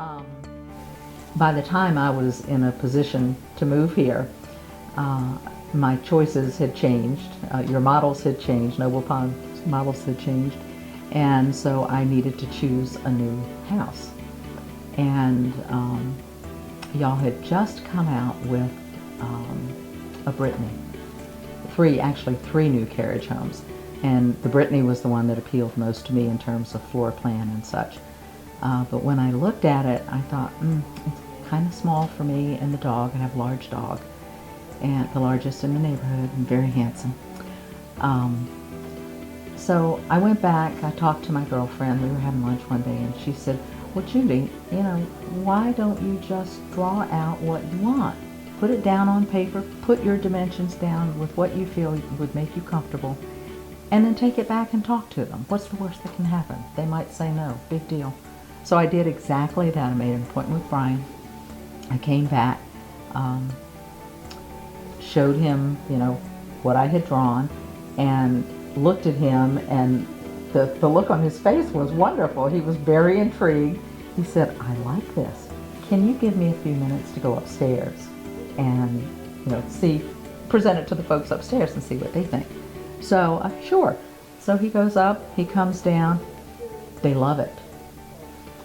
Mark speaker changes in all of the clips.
Speaker 1: Um, by the time I was in a position to move here, uh, my choices had changed. Your models had changed. Noble Pond's models had changed. And so I needed to choose a new house. And y'all had just come out with a Brittany. Actually three new carriage homes. And the Brittany was the one that appealed most to me in terms of floor plan and such. But when I looked at it, I thought, it's kind of small for me and the dog. I have a large dog, and the largest in the neighborhood, and very handsome. So I went back, I talked to my girlfriend, we were having lunch one day, and she said, well, Judy, why don't you just draw out what you want? Put it down on paper, put your dimensions down with what you feel would make you comfortable, and then take it back and talk to them. What's the worst that can happen? They might say no, big deal. So I did exactly that. I made an appointment with Brian. I came back, showed him, what I had drawn, and looked at him, and the look on his face was wonderful. He was very intrigued. He said, I like this. Can you give me a few minutes to go upstairs and, present it to the folks upstairs and see what they think? So, sure. So he goes up, he comes down, they love it.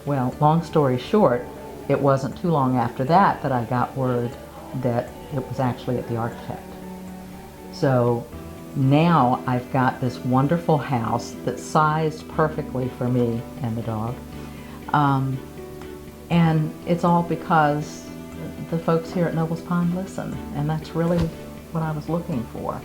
Speaker 1: Well, long story short, it wasn't too long after that I got word that it was actually at the architect. So now I've got this wonderful house that's sized perfectly for me and the dog. And it's all because the folks here at Nobles Pond listen, and that's really what I was looking for.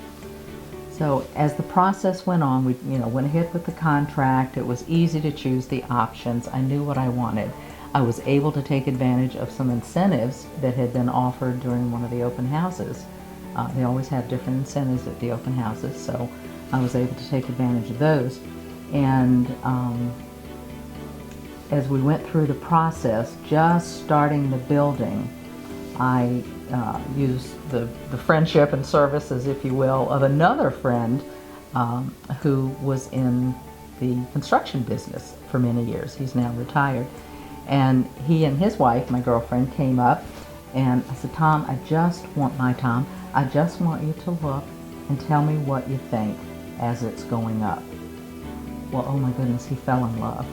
Speaker 1: So as the process went on, we went ahead with the contract. It was easy to choose the options. I knew what I wanted. I was able to take advantage of some incentives that had been offered during one of the open houses. They always have different incentives at the open houses, so I was able to take advantage of those. And as we went through the process, just starting the building, I used the friendship and services, if you will, of another friend who was in the construction business for many years. He's now retired. And he and his wife, my girlfriend, came up, and I said, Tom, I just want you to look and tell me what you think as it's going up. Well, oh my goodness, he fell in love.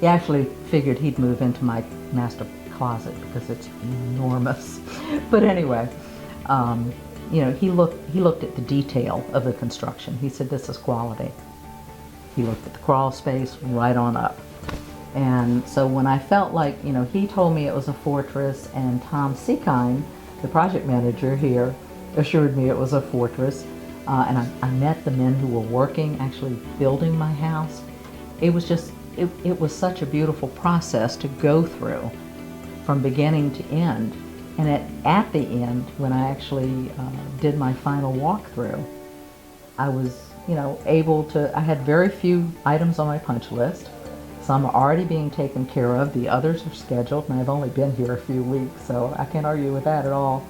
Speaker 1: He actually figured he'd move into my master closet because it's enormous. But anyway, he looked at the detail of the construction. He said, this is quality. He looked at the crawl space right on up. And so when I felt like, he told me it was a fortress, and Tom Seekine, the project manager here, assured me it was a fortress, and I met the men who were working, actually building my house. It was just, it was such a beautiful process to go through from beginning to end. And at the end, when I actually did my final walkthrough, I was, I had very few items on my punch list. Some are already being taken care of. The others are scheduled, and I've only been here a few weeks, so I can't argue with that at all.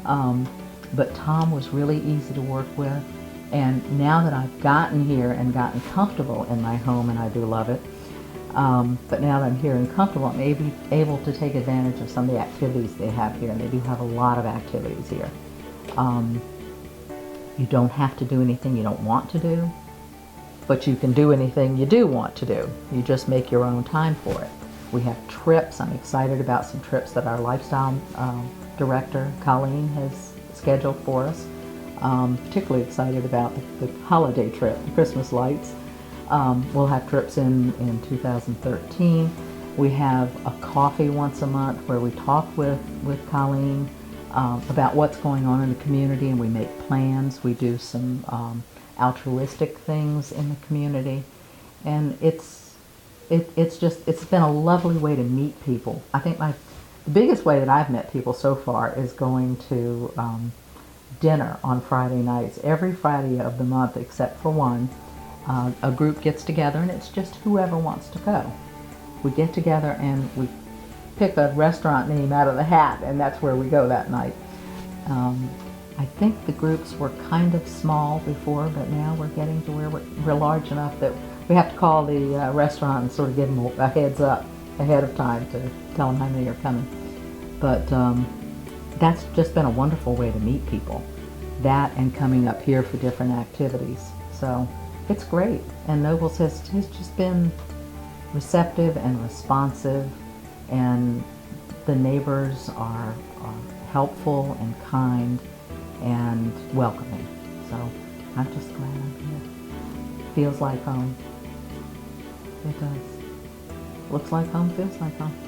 Speaker 1: But Tom was really easy to work with. And now that I've gotten here and gotten comfortable in my home, and I do love it, but now that I'm here and comfortable, I'm able to take advantage of some of the activities they have here, and they do have a lot of activities here. You don't have to do anything you don't want to do, but you can do anything you do want to do. You just make your own time for it. We have trips. I'm excited about some trips that our lifestyle director, Colleen, has scheduled for us. Particularly excited about the holiday trip, the Christmas lights. We'll have trips in 2013. We have a coffee once a month where we talk with Colleen about what's going on in the community, and we make plans. We do some altruistic things in the community, and it's been a lovely way to meet people. I think the biggest way that I've met people so far is going to dinner on Friday nights. Every Friday of the month except for one, a group gets together, and it's just whoever wants to go. We get together and we pick a restaurant name out of the hat, and that's where we go that night. I think the groups were kind of small before, but now we're getting to where we're large enough that we have to call the restaurant and sort of give them a heads up ahead of time to tell them how many are coming. But that's just been a wonderful way to meet people. That and coming up here for different activities. So it's great. And Nobles has just been receptive and responsive, and the neighbors are helpful and kind and welcoming. So I'm just glad I'm here. Feels like home. It does. Looks like home, feels like home.